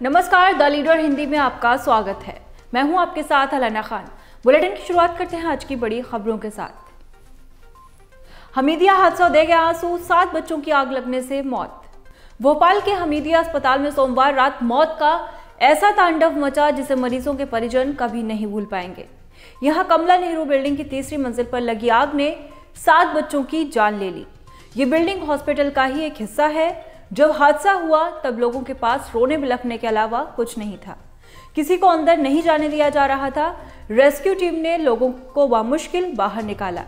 नमस्कार, the leader Hindi में आपका स्वागत है। मैं हूं आपके साथ अलाना खान। बुलेटिन की शुरुआत करते हैं आज की बड़ी खबरों के साथ। हमीदिया हादसा दे गया आंसू, 7 बच्चों की आग लगने से मौत। भोपाल के हमीदिया अस्पताल में सोमवार रात मौत का ऐसा तांडव मचा जिसे मरीजों के परिजन कभी नहीं भूल पाएंगे। यहां कमला नेहरू बिल्डिंग की तीसरी मंजिल पर लगी आग ने 7 बच्चों की जान ले ली। ये बिल्डिंग हॉस्पिटल का ही एक हिस्सा है। जब हादसा हुआ तब लोगों के पास रोने बिलखने के अलावा कुछ नहीं था। किसी को अंदर नहीं जाने दिया जा रहा था। रेस्क्यू टीम ने लोगों को बामुश्किल बाहर निकाला।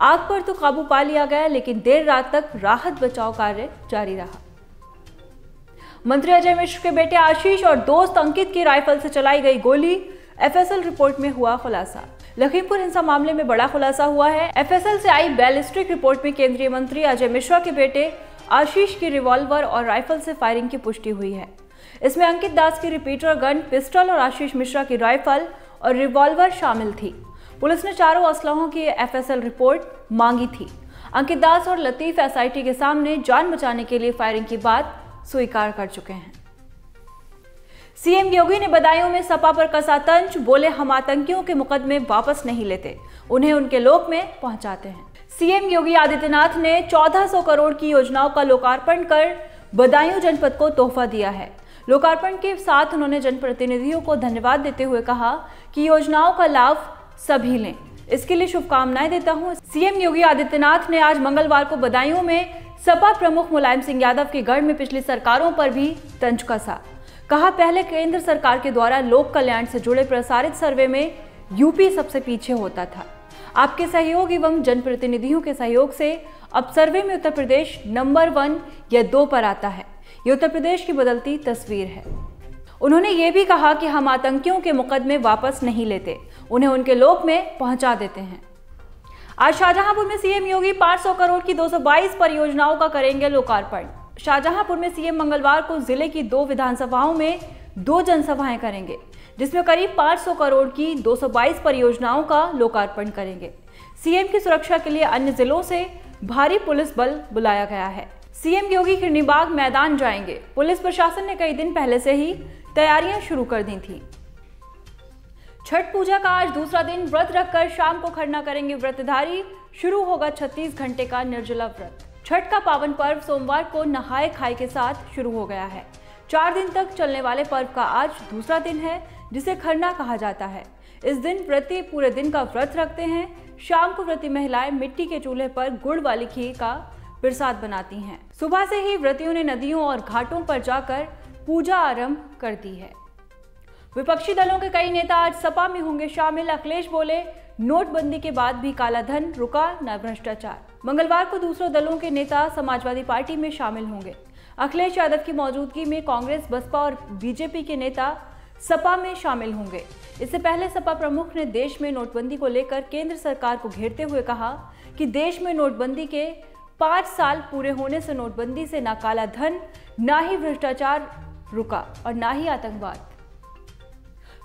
आग पर तो काबू पा लिया गया, लेकिन देर रात तक राहत बचाव कार्य जारी रहा। मंत्री अजय मिश्र के बेटे आशीष और दोस्त अंकित की राइफल से चलाई गई गोली, एफएसएल रिपोर्ट में हुआ खुलासा। लखीमपुर हिंसा मामले में बड़ा खुलासा हुआ है। एफएसएल से आई बैलिस्टिक रिपोर्ट में केंद्रीय मंत्री अजय मिश्रा के बेटे आशीष की रिवॉल्वर और राइफल से फायरिंग की पुष्टि हुई है। इसमें अंकित दास की रिपीटर गन, पिस्टल और आशीष मिश्रा की राइफल और रिवॉल्वर शामिल थी। पुलिस ने चारों असलहों की एफएसएल रिपोर्ट मांगी थी। अंकित दास और लतीफ एसआईटी के सामने जान बचाने के लिए फायरिंग की बात स्वीकार कर चुके हैं। सीएम योगी ने बदायूं में सपा पर कसा तंज, बोले हम आतंकियों के मुकदमे वापस नहीं लेते, उन्हें उनके लोक में पहुंचाते हैं। सीएम योगी आदित्यनाथ ने 1400 करोड़ की योजनाओं का लोकार्पण कर बदायूं जनपद को तोहफा दिया है। लोकार्पण के साथ उन्होंने जनप्रतिनिधियों को धन्यवाद देते हुए कहा कि योजनाओं का लाभ सभी लें। इसके लिए शुभकामनाएं देता हूं। सीएम योगी आदित्यनाथ ने आज मंगलवार को बदायूं में सपा प्रमुख मुलायम सिंह यादव के गढ़ में पिछली सरकारों पर भी तंज कसा। कहा पहले केंद्र सरकार के द्वारा लोक कल्याण से जुड़े प्रसारित सर्वे में यूपी सबसे पीछे होता था। आपके सहयोग एवं जनप्रतिनिधियों के सहयोग से अब सर्वे में उत्तर प्रदेश नंबर 1 या 2 पर आता है। ये उत्तर प्रदेश की बदलती तस्वीर है। उन्होंने ये भी कहा कि हम आतंकियों के मुकदमे वापस नहीं लेते, उन्हें उनके लोक में पहुंचा देते हैं। आज शाहजहांपुर में सीएम योगी 500 करोड़ की 222 परियोजनाओं का करेंगे लोकार्पण। शाहजहांपुर में सीएम मंगलवार को जिले की 2 विधानसभाओं में 2 जनसभाएं करेंगे, जिसमें करीब 500 करोड़ की 222 परियोजनाओं का लोकार्पण करेंगे। सीएम की सुरक्षा के लिए अन्य जिलों से भारी पुलिस बल बुलाया गया है। सीएम योगी किरनीबाग मैदान जाएंगे। पुलिस प्रशासन ने कई दिन पहले से ही तैयारियां शुरू कर दी थी। छठ पूजा का आज दूसरा दिन, व्रत रखकर शाम को खरना करेंगे व्रतधारी। शुरू होगा 36 घंटे का निर्जला व्रत। छठ का पावन पर्व सोमवार को नहाए खाए के साथ शुरू हो गया है। 4 दिन तक चलने वाले पर्व का आज दूसरा दिन है, जिसे खरना कहा जाता है। इस दिन व्रती पूरे दिन का व्रत रखते हैं। शाम को व्रती महिलाएं मिट्टी के चूल्हे पर गुड़ वाली खीर का प्रसाद बनाती हैं। सुबह से ही व्रतियों ने नदियों और घाटों पर जाकर पूजा आरंभ कर दी है। विपक्षी दलों के कई नेता आज सपा में होंगे शामिल। अखिलेश बोले नोटबंदी के बाद भी काला धन रुका, न भ्रष्टाचार। मंगलवार को दूसरों दलों के नेता समाजवादी पार्टी में शामिल होंगे। अखिलेश यादव की मौजूदगी में कांग्रेस, बसपा और बीजेपी के नेता सपा में शामिल होंगे। इससे पहले सपा प्रमुख ने देश में नोटबंदी को लेकर केंद्र सरकार को घेरते हुए कहा कि देश में नोटबंदी के 5 साल पूरे होने से नोटबंदी से ना काला धन, ना ही भ्रष्टाचार रुका और ना ही आतंकवाद।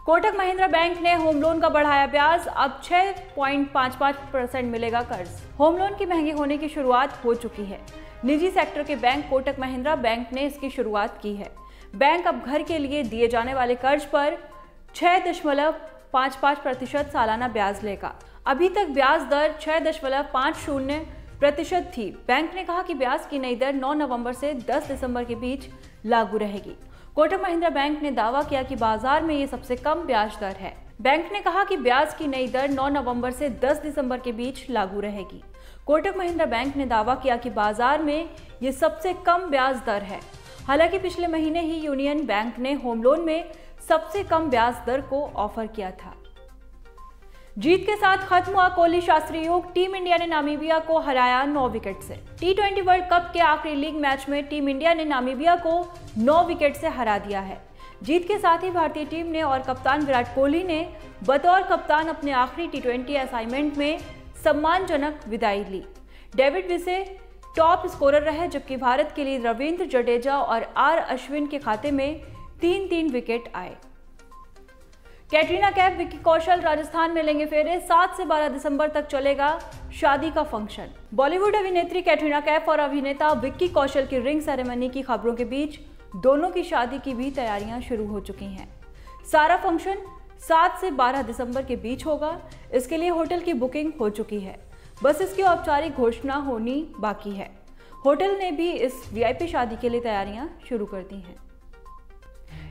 कोटक महिंद्रा बैंक ने होम लोन का बढ़ाया ब्याज, अब 6.55% मिलेगा कर्ज। होम लोन की महंगी होने की शुरुआत हो चुकी है। निजी सेक्टर के बैंक कोटक महिंद्रा बैंक ने इसकी शुरुआत की है। बैंक अब घर के लिए दिए जाने वाले कर्ज पर 6.55% सालाना ब्याज लेगा। अभी तक ब्याज दर 6.50% थी। बैंक ने कहा कि ब्याज की नई दर 9 नवंबर से 10 दिसंबर के बीच लागू रहेगी। कोटक महिंद्रा बैंक ने दावा किया कि बाजार में ये सबसे कम ब्याज दर है। बैंक ने कहा कि ब्याज की नई दर 9 नवंबर से 10 दिसंबर के बीच लागू रहेगी। कोटक महिंद्रा बैंक ने दावा किया कि बाजार में ये सबसे कम ब्याज दर है। हालांकि पिछले महीने ही यूनियन बैंक ने होम लोन में सबसे कम ब्याज दर को ऑफर किया था। जीत के साथ खत्म हुआ कोहली शास्त्री युग। टीम इंडिया ने नामीबिया को हराया 9 विकेट से। T20 वर्ल्ड कप के आखिरी लीग मैच में टीम इंडिया ने नामीबिया को 9 विकेट से हरा दिया है। जीत के साथ ही भारतीय टीम ने और कप्तान विराट कोहली ने बतौर कप्तान अपने आखिरी T20 असाइनमेंट में सम्मानजनक विदाई ली। डेविड विसे टॉप स्कोरर रहे, जबकि भारत के लिए रविंद्र जडेजा और आर अश्विन के खाते में 3-3 विकेट आए। कैटरीना कैफ, विक्की कौशल राजस्थान में लेंगे फेरे। 7 से 12 दिसंबर तक चलेगा शादी का फंक्शन। बॉलीवुड अभिनेत्री कैटरीना कैफ और अभिनेता विक्की कौशल की रिंग सेरेमनी की खबरों के बीच दोनों की शादी की भी तैयारियां शुरू हो चुकी हैं। सारा फंक्शन 7 से 12 दिसंबर के बीच होगा। इसके लिए होटल की बुकिंग हो चुकी है, बस इसकी औपचारिक घोषणा होनी बाकी है। होटल ने भी इस वीआईपी शादी के लिए तैयारियां शुरू कर दी हैं।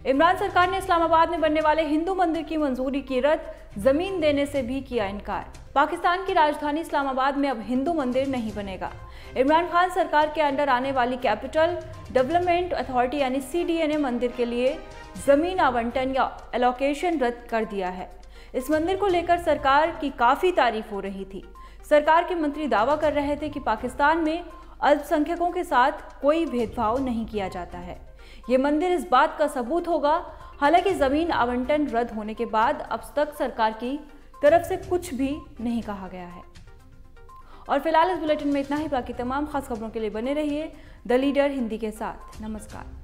इमरान सरकार ने इस्लामाबाद में बनने वाले हिंदू मंदिर की मंजूरी की रद्द, जमीन देने से भी किया इनकार। पाकिस्तान की राजधानी इस्लामाबाद में अब हिंदू मंदिर नहीं बनेगा। इमरान खान सरकार के अंडर आने वाली कैपिटल डेवलपमेंट अथॉरिटी यानी CDA ने मंदिर के लिए जमीन आवंटन या एलोकेशन रद्द कर दिया है। इस मंदिर को लेकर सरकार की काफी तारीफ हो रही थी। सरकार के मंत्री दावा कर रहे थे कि पाकिस्तान में अल्पसंख्यकों के साथ कोई भेदभाव नहीं किया जाता है। ये मंदिर इस बात का सबूत होगा। हालांकि जमीन आवंटन रद्द होने के बाद अब तक सरकार की तरफ से कुछ भी नहीं कहा गया है। और फिलहाल इस बुलेटिन में इतना ही। बाकी तमाम खास खबरों के लिए बने रहिए द लीडर हिंदी के साथ। नमस्कार।